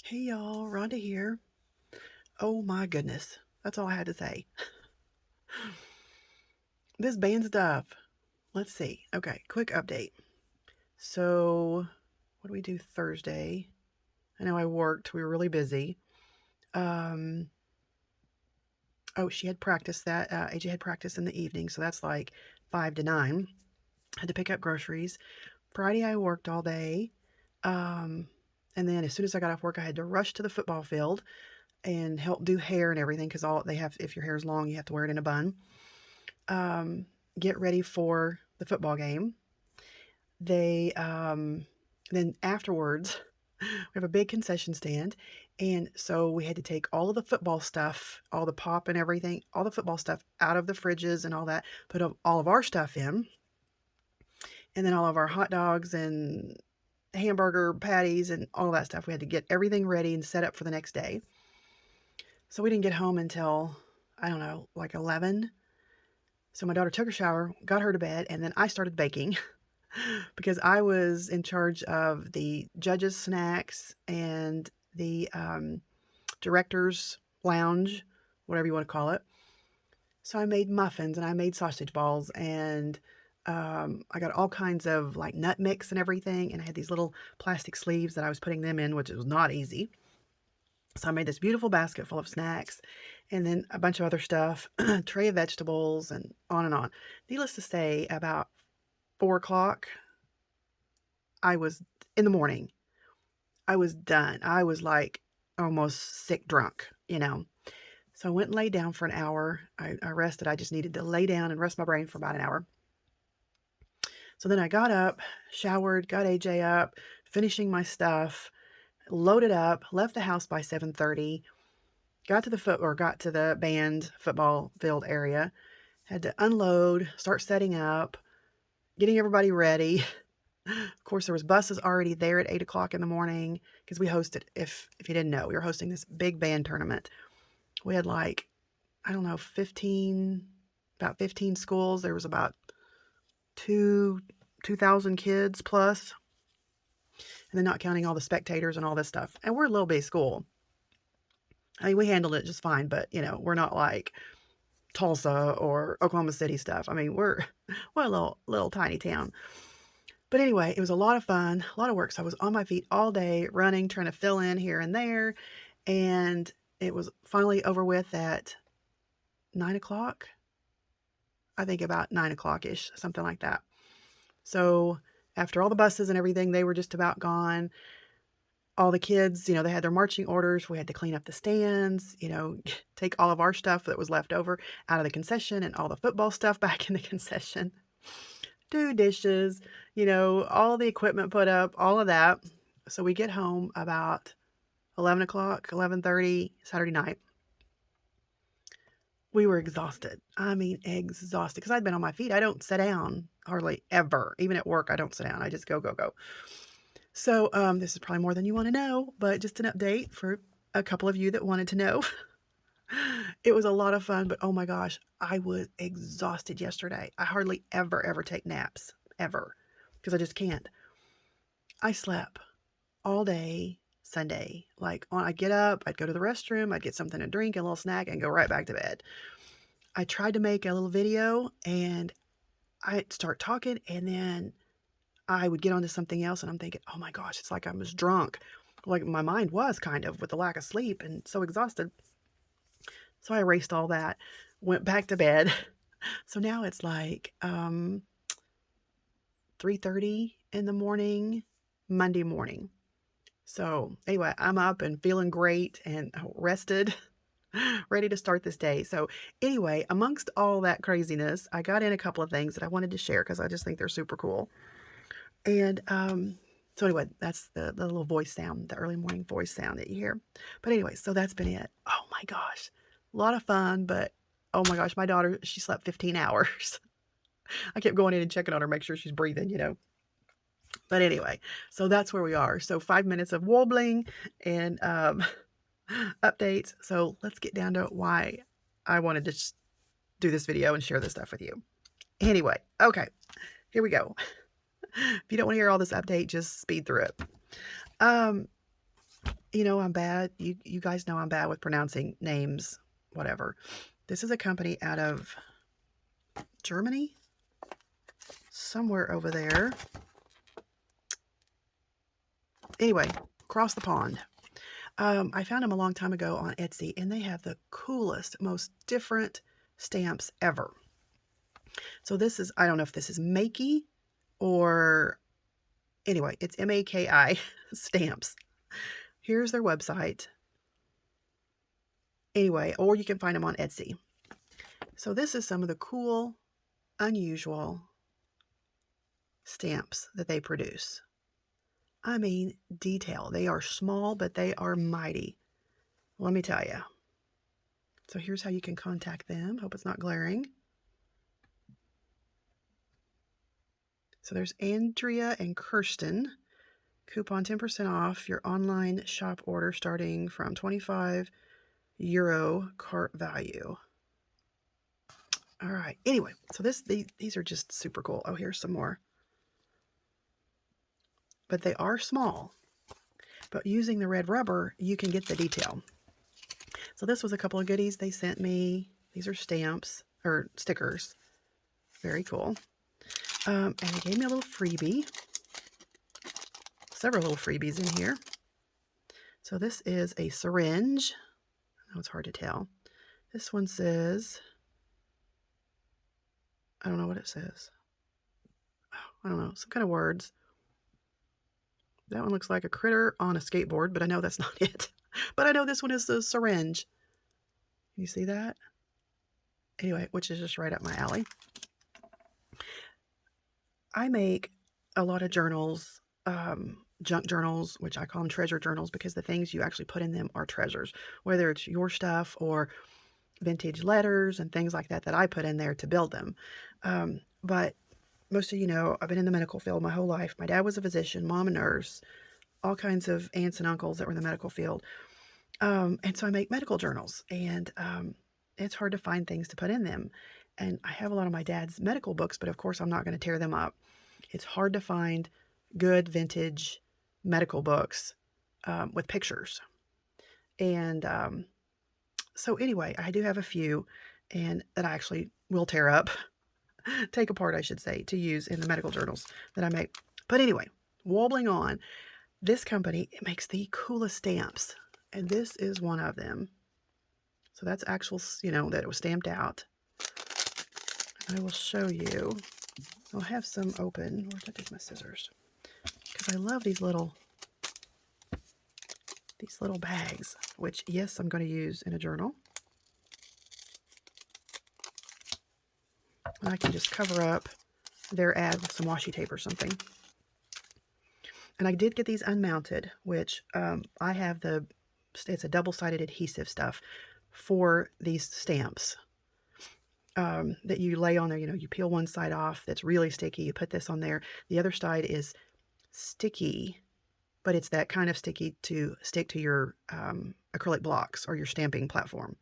Hey y'all, Rhonda here. Oh my goodness. That's all I had to say. This band stuff. Let's see. Okay, quick update. So, what do we do Thursday? I know I worked. We were really busy. Um, she had practice that. AJ had practice in the evening, so that's like 5 to 9. Had to pick up groceries. Friday I worked all day. Um, and then as soon as I got off work, I had to rush to the football field and help do hair and everything because all they have, if your hair is long, you have to wear it in a bun. um, get ready for the football game. They then afterwards we have a big concession stand, and so we had to take all of the football stuff, all the pop and everything, all the football stuff out of the fridges and all that, put all of our stuff in, and then all of our hot dogs and hamburger patties and all that stuff. We had to get everything ready and set up for the next day. So we didn't get home until, I don't know, like 11. So my daughter took a shower, got her to bed, and then I started baking because I was in charge of the judges' snacks and the director's lounge, whatever you want to call it. So I made muffins and I made sausage balls and I got all kinds of like nut mix and everything. And I had these little plastic sleeves that I was putting them in, which was not easy. So I made this beautiful basket full of snacks and then a bunch of other stuff, tray of vegetables, and on and on. Needless to say, about 4 o'clock, I was in the morning. I was done. I was like almost sick drunk. So I went and laid down for an hour. I rested. I just needed to lay down and rest my brain for about an hour. So then I got up, showered, got AJ up, finishing my stuff, loaded up, left the house by 7:30, got to the band football field area, had to unload, start setting up, getting everybody ready. Of course, there was buses already there at 8 o'clock in the morning because we hosted, if you didn't know, we were hosting this big band tournament. We had like, I don't know, about 15 schools. There was about 2,000 kids plus, and then not counting all the spectators and all this stuff. And we're a little bitty school. I mean, we handled it just fine, but we're not like Tulsa or Oklahoma City stuff. I mean, we're a little tiny town. But anyway, it was a lot of fun, a lot of work. So I was on my feet all day, running, trying to fill in here and there. And it was finally over with at 9 o'clock. I think about 9 o'clock-ish, something like that. So after all the buses and everything, they were just about gone. All the kids, they had their marching orders. We had to clean up the stands, take all of our stuff that was left over out of the concession and all the football stuff back in the concession. Do dishes, all the equipment put up, all of that. So we get home about 11 o'clock, 11:30 Saturday night. We were exhausted. I mean, exhausted because I'd been on my feet. I don't sit down hardly ever. Even at work, I don't sit down. I just go, go, go. So this is probably more than you want to know, but just an update for a couple of you that wanted to know. It was a lot of fun, but oh my gosh, I was exhausted yesterday. I hardly ever take naps, ever, because I just can't. I slept all day Sunday. Like, I'd get up, I'd go to the restroom, I'd get something to drink, a little snack, and go right back to bed. I tried to make a little video, and I'd start talking, and then I would get onto something else, and I'm thinking, oh my gosh, it's like I was drunk. Like my mind was kind of with the lack of sleep and so exhausted. So I erased all that, went back to bed. So now it's like 3:30 in the morning, Monday morning. So anyway, I'm up and feeling great and rested, ready to start this day. So anyway, amongst all that craziness, I got in a couple of things that I wanted to share because I just think they're super cool. And so anyway, that's the little voice sound, the early morning voice sound that you hear. But anyway, so that's been it. Oh my gosh, a lot of fun, but oh my gosh, my daughter, she slept 15 hours. I kept going in and checking on her, make sure she's breathing. But anyway, so that's where we are. So 5 minutes of wobbling and updates. So let's get down to why I wanted to just do this video and share this stuff with you. Anyway, okay, here we go. If you don't want to hear all this update, just speed through it. You know, I'm bad. You guys know I'm bad with pronouncing names, whatever. This is a company out of Germany, somewhere over there. Anyway, across the pond. I found them a long time ago on Etsy, and they have the coolest, most different stamps ever. So this is, I don't know if this is Makey or, anyway, it's Maki stamps. Here's their website. Anyway, or you can find them on Etsy. So this is some of the cool, unusual stamps that they produce. I mean, detail. They are small, but they are mighty. Let me tell you. So here's how you can contact them. Hope it's not glaring. So there's Andrea and Kirsten. Coupon 10% off your online shop order starting from €25 cart value. All right. Anyway, so these are just super cool. Oh, here's some more. But they are small. But using the red rubber, you can get the detail. So this was a couple of goodies they sent me. These are stamps or stickers. Very cool. And they gave me a little freebie. Several little freebies in here. So this is a syringe. Oh, it's hard to tell. This one says, I don't know what it says. Oh, I don't know, some kind of words. That one looks like a critter on a skateboard, but I know that's not it. But I know this one is the syringe. You see that? Anyway, which is just right up my alley. I make a lot of journals, junk journals, which I call them treasure journals because the things you actually put in them are treasures, whether it's your stuff or vintage letters and things like that that I put in there to build them. But most of you know, I've been in the medical field my whole life. My dad was a physician, mom a nurse, all kinds of aunts and uncles that were in the medical field. And so I make medical journals, and it's hard to find things to put in them. And I have a lot of my dad's medical books, but of course I'm not going to tear them up. It's hard to find good vintage medical books with pictures. And so anyway, I do have a few and that I actually will tear up, take apart, I should say, to use in the medical journals that I make. But anyway, wobbling on, this company makes the coolest stamps, and this is one of them. So that's actual, you know, that it was stamped out. I will show you. I'll have some open. Where did I take my scissors? Because I love these little bags, which, yes, I'm going to use in a journal. And I can just cover up their ad with some washi tape or something. And I did get these unmounted, which I have it's a double-sided adhesive stuff for these stamps that you lay on there. You know, you peel one side off that's really sticky. You put this on there. The other side is sticky, but it's that kind of sticky to stick to your acrylic blocks or your stamping platform.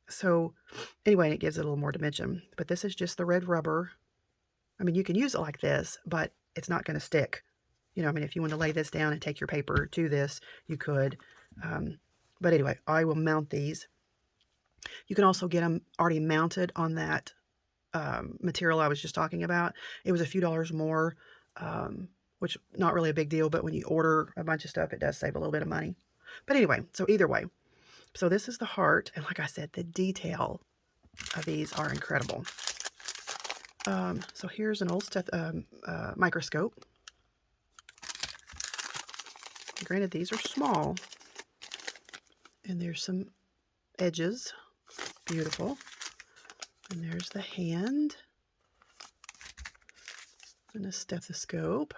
So anyway, it gives it a little more dimension. But this is just the red rubber. I mean, you can use it like this, but it's not going to stick. You know, I mean, if you want to lay this down and take your paper to this, you could. But anyway, I will mount these. You can also get them already mounted on that material I was just talking about. It was a few dollars more, which not really a big deal, but when you order a bunch of stuff, it does save a little bit of money. But anyway, so either way. So this is the heart, and like I said, the detail of these are incredible. So here's an old microscope. Granted, these are small, and there's some edges. Beautiful. And there's the hand, and a stethoscope.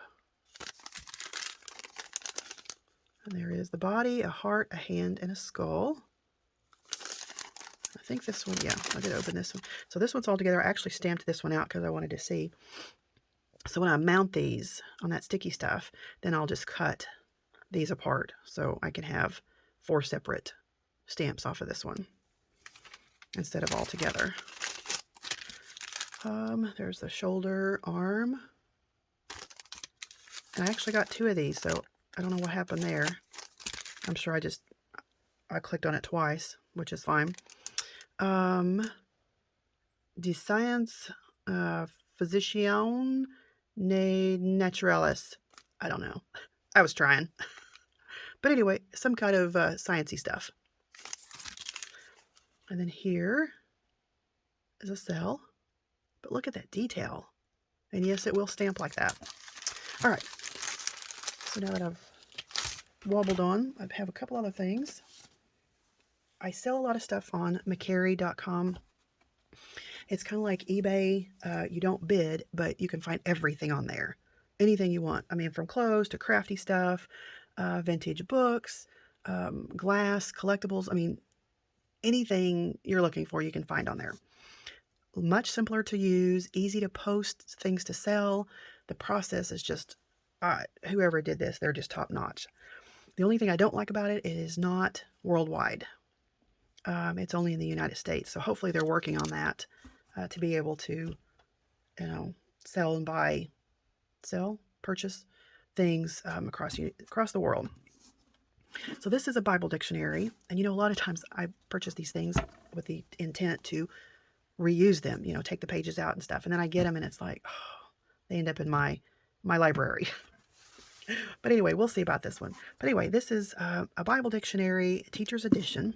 And there is the body, a heart, a hand, and a skull. I think this one, yeah, I did open this one. So this one's all together. I actually stamped this one out because I wanted to see. So when I mount these on that sticky stuff, then I'll just cut these apart so I can have 4 separate stamps off of this one instead of all together. There's the shoulder, arm. And I actually got 2 of these, so I don't know what happened there. I'm sure I clicked on it twice, which is fine. De Science Physician Naturalis. I don't know. I was trying. But anyway, some kind of sciencey stuff. And then here is a cell. But look at that detail. And yes, it will stamp like that. All right. So now that I've wobbled on, I have a couple other things. I sell a lot of stuff on McCary.com. It's kind of like eBay. You don't bid, but you can find everything on there. Anything you want. I mean, from clothes to crafty stuff, vintage books, glass, collectibles. I mean, anything you're looking for, you can find on there. Much simpler to use, easy to post things to sell. The process is just, whoever did this, they're just top notch. The only thing I don't like about it, it is not worldwide. It's only in the United States. So hopefully they're working on that to be able to, sell and purchase things across the world. So this is a Bible dictionary. And, a lot of times I purchase these things with the intent to reuse them, take the pages out and stuff. And then I get them and it's like, oh, they end up in my library. But anyway, we'll see about this one. But anyway, this is a Bible dictionary, teacher's edition.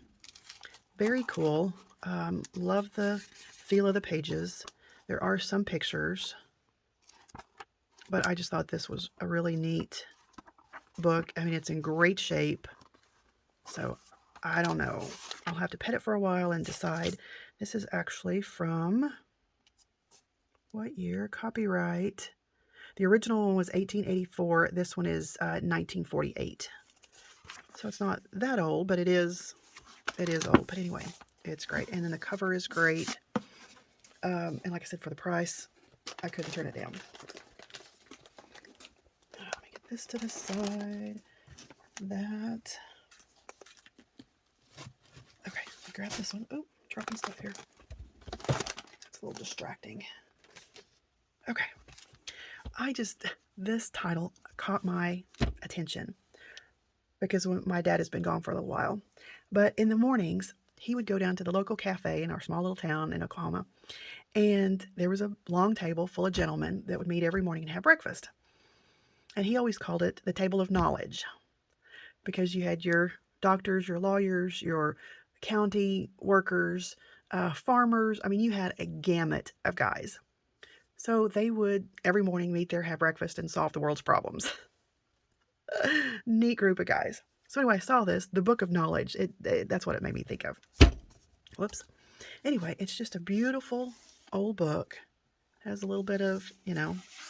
Very cool. Love the feel of the pages. There are some pictures, but I just thought this was a really neat book. I mean, it's in great shape. So I don't know. I'll have to pet it for a while and decide. This is actually from what year? Copyright. The original one was 1884. This one is 1948. So it's not that old, but it is old. But anyway, it's great. And then the cover is great. And like I said, for the price, I couldn't turn it down. Let me get this to the side. That. Okay, let me grab this one. Oh, dropping stuff here. It's a little distracting. Okay. This title caught my attention because my dad has been gone for a little while. But in the mornings, he would go down to the local cafe in our small little town in Oklahoma. And there was a long table full of gentlemen that would meet every morning and have breakfast. And he always called it the table of knowledge because you had your doctors, your lawyers, your county workers, farmers. I mean, you had a gamut of guys. So they would every morning meet there, have breakfast, and solve the world's problems. Neat group of guys. So anyway, I saw this, the Book of Knowledge. That's what it made me think of. Whoops. Anyway, it's just a beautiful old book. Has a little bit of,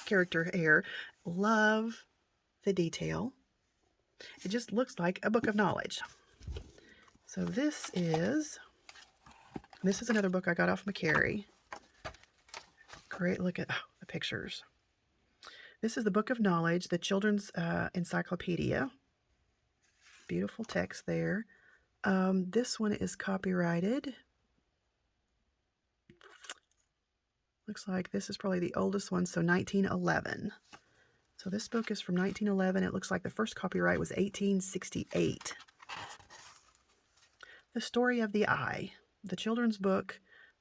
character here. Love the detail. It just looks like a book of knowledge. So this is another book I got off McCary. Great look at the pictures. This is the Book of Knowledge, the Children's Encyclopedia. Beautiful text there. This one is copyrighted. Looks like this is probably the oldest one, so 1911. So this book is from 1911. It looks like the first copyright was 1868. The Story of the Eye, the children's book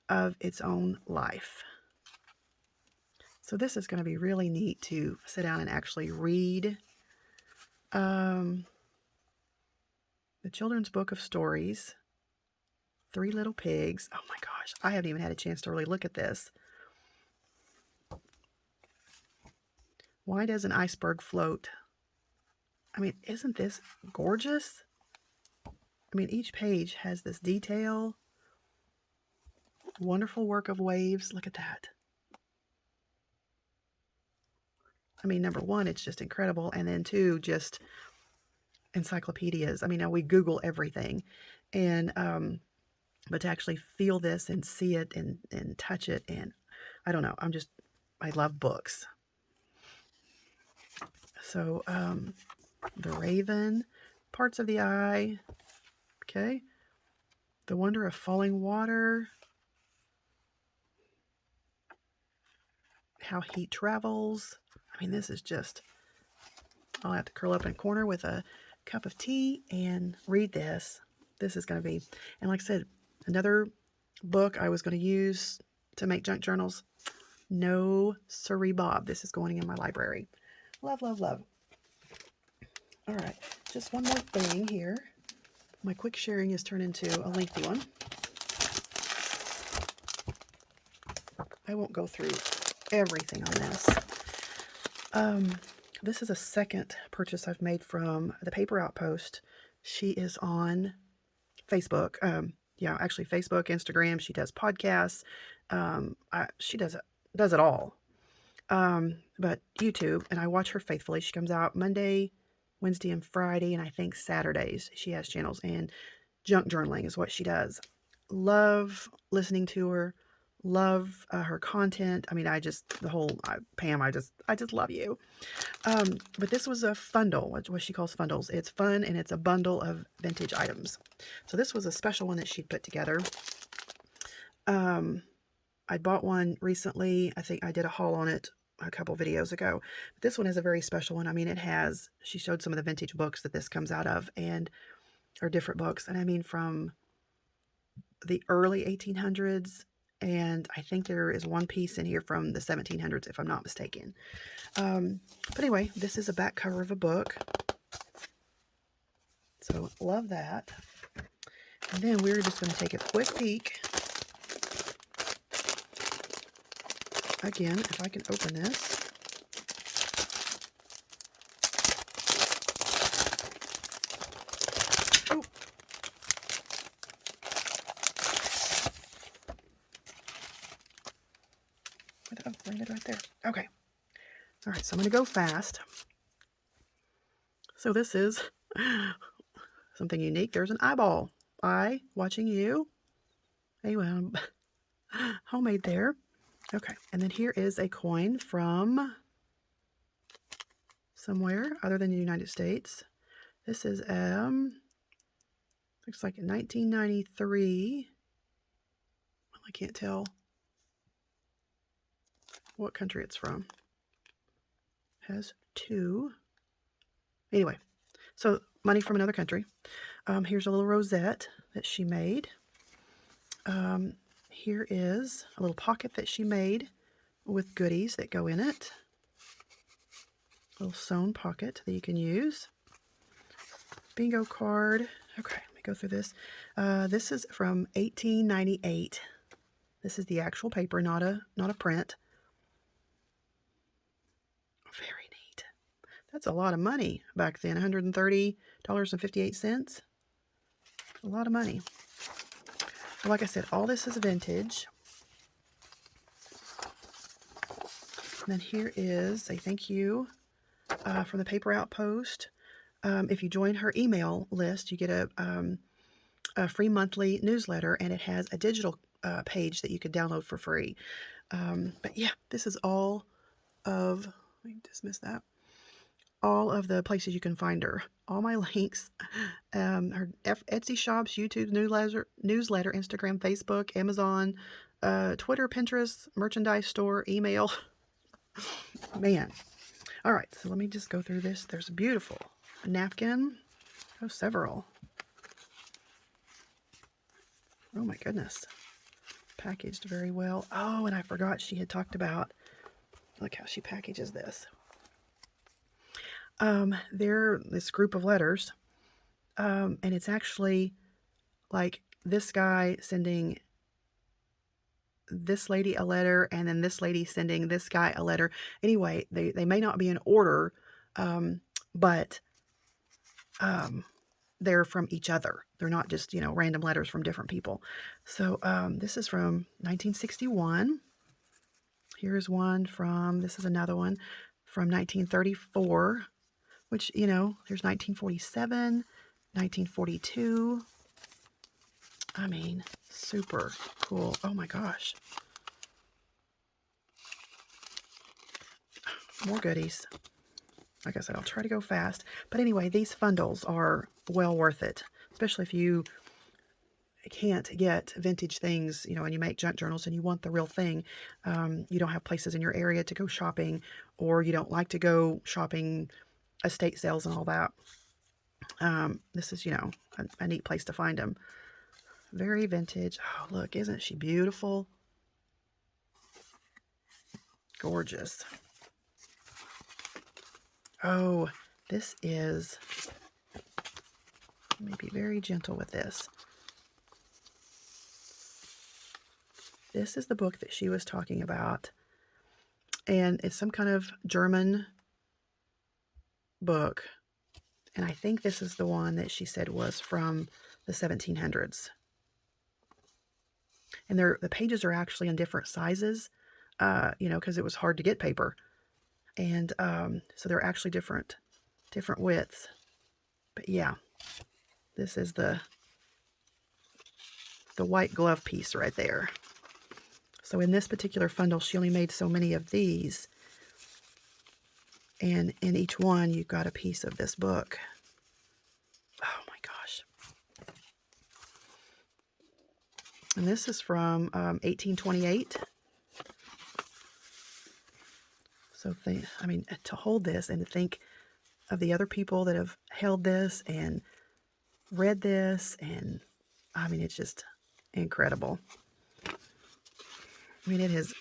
of its own life. So this is going to be really neat to sit down and actually read. The Children's Book of Stories. 3 Little Pigs. Oh my gosh, I haven't even had a chance to really look at this. Why does an iceberg float? I mean, isn't this gorgeous? I mean, each page has this detail. Wonderful work of waves. Look at that. I mean, number one, it's just incredible. And then 2, just encyclopedias. I mean, now we Google everything. And, but to actually feel this and see it and touch it. And I don't know. I love books. So, the Raven, Parts of the Eye. Okay. The Wonder of Falling Water. How Heat Travels. I mean, this is just I'll have to curl up in a corner with a cup of tea and read this. This is going to be, and like I said, another book I was going to use to make junk journals. No siree, Bob. This is going in my library. Love, love, love. All right, just one more thing here. My quick sharing has turned into a lengthy one. I won't go through everything on this. This is a second purchase I've made from the Paper Outpost. She is on Facebook. Yeah, actually Facebook, Instagram. She does podcasts. She does it all. But YouTube, and I watch her faithfully. She comes out Monday, Wednesday, and Friday, and I think Saturdays she has channels. And junk journaling is what she does. Love listening to her. Love her content. I mean, Pam, I just love you. But this was a fundle, what she calls fundles. It's fun, and it's a bundle of vintage items. So this was a special one that she'd put together. I bought one recently. I think I did a haul on it a couple videos ago. But this one is a very special one. I mean, she showed some of the vintage books that this comes out of, and are different books. And I mean, from the early 1800s, and I think there is one piece in here from the 1700s, if I'm not mistaken. But anyway, this is a back cover of a book. So love that. And then we're just going to take a quick peek. Again, if I can open this. Oh. Oh, bring it right there. Okay. All right, so I'm going to go fast. So this is something unique. There's an eyeball. Eye watching you. Anyway, homemade there. Okay, and then here is a coin from somewhere other than the United States. This is looks like 1993. Well, I can't tell what country it's from. Has two. Anyway, so money from another country. Here's a little rosette that she made. Here is a little pocket that she made with goodies that go in it. A little sewn pocket that you can use. Bingo card. Okay, let me go through this. This is from 1898. This is the actual paper, not a print. Very neat. That's a lot of money back then. $130.58. A lot of money. Like I said, all this is vintage. And then here is a thank you from the Paper Outpost. If you join her email list, you get a free monthly newsletter, and it has a digital page that you could download for free. But yeah, this is all of, let me dismiss that, all of the places you can find her. All my links, her Etsy shops, YouTube newsletter, Instagram, Facebook, Amazon, Twitter, Pinterest, merchandise store, email. Man. All right, so let me just go through this. There's a beautiful napkin. Oh, several. Oh my goodness. Packaged very well. Oh, and I forgot she had talked about, look how she packages this. They're this group of letters, and it's actually like this guy sending this lady a letter, and then this lady sending this guy a letter. Anyway, they may not be in order, but they're from each other. They're not just, random letters from different people. So this is from 1961. Here's one this is another one from 1934, which, there's 1947, 1942. I mean, super cool. Oh my gosh. More goodies. Like I said, I'll try to go fast. But anyway, these fundles are well worth it, especially if you can't get vintage things, and you make junk journals and you want the real thing. You don't have places in your area to go shopping, or you don't like to go shopping estate sales and all that. This is, you know, a neat place to find them. Very vintage. Oh, look, isn't she beautiful? Gorgeous. Oh, this is, let me be very gentle with this. This is the book that she was talking about. And it's some kind of German book. And I think this is the one that she said was from the 1700s. And the pages are actually in different sizes, you know, because it was hard to get paper. And so they're actually different widths. But yeah, this is the white glove piece right there. So in this particular bundle, she only made so many of these. And in each one, you've got a piece of this book. Oh my gosh. And this is from 1828. So I mean, to hold this and to think of the other people that have held this and read this, and I mean, it's just incredible. I mean, it has,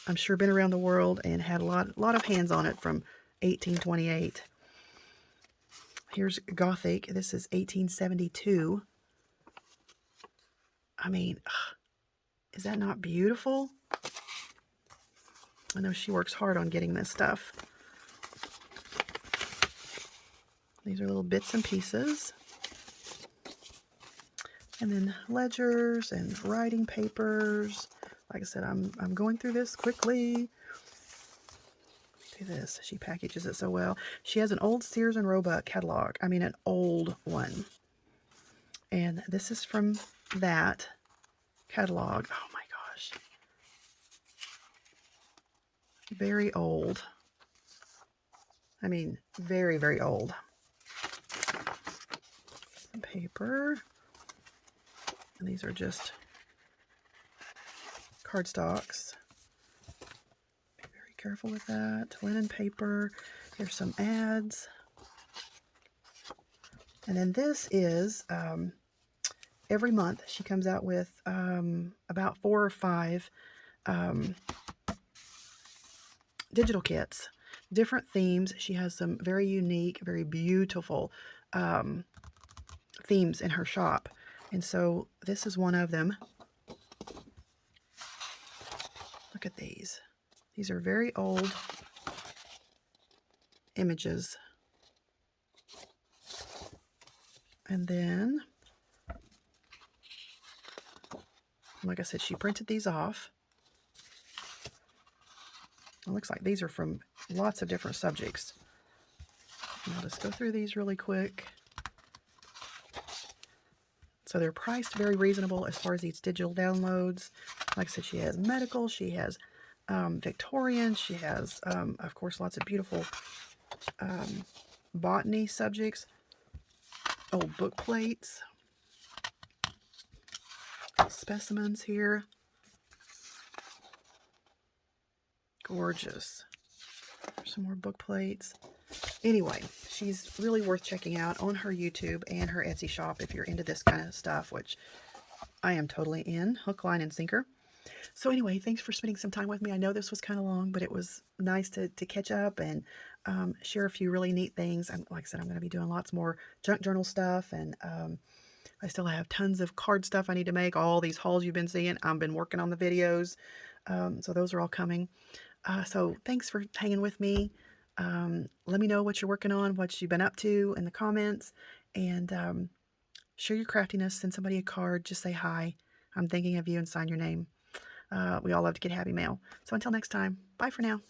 I'm sure, been around the world and had a lot of hands on it from 1828. Here's Gothic. This is 1872. I mean, is that not beautiful? I know she works hard on getting this stuff. These are little bits and pieces. And then ledgers and writing papers. Like I said, I'm going through this quickly. Do this. She packages it so well. She has an old Sears and Roebuck catalog. I mean, an old one. And this is from that catalog. Oh my gosh. Very old. I mean, very, very old. Some paper. And these are just cardstocks. Be very careful with that. Linen paper. Here's some ads. And then this is, every month she comes out with about 4 or 5 digital kits. Different themes. She has some very unique, very beautiful themes in her shop. And so this is one of them. Look at these. These are very old images. And then, like I said, she printed these off. It looks like these are from lots of different subjects. And I'll just go through these really quick. So they're priced very reasonable as far as these digital downloads. Like I said, she has medical, she has Victorian, she has, of course, lots of beautiful botany subjects, old book plates, specimens here. Gorgeous. Some more book plates. Anyway, she's really worth checking out on her YouTube and her Etsy shop if you're into this kind of stuff, which I am totally in. Hook, line, and sinker. So anyway, thanks for spending some time with me. I know this was kind of long, but it was nice to catch up and share a few really neat things. Like I said, I'm going to be doing lots more junk journal stuff, and I still have tons of card stuff I need to make. All these hauls you've been seeing, I've been working on the videos. So those are all coming. So thanks for hanging with me. Let me know what you're working on, what you've been up to in the comments, and share your craftiness. Send somebody a card. Just say hi. I'm thinking of you and sign your name. We all love to get happy mail. So until next time, bye for now.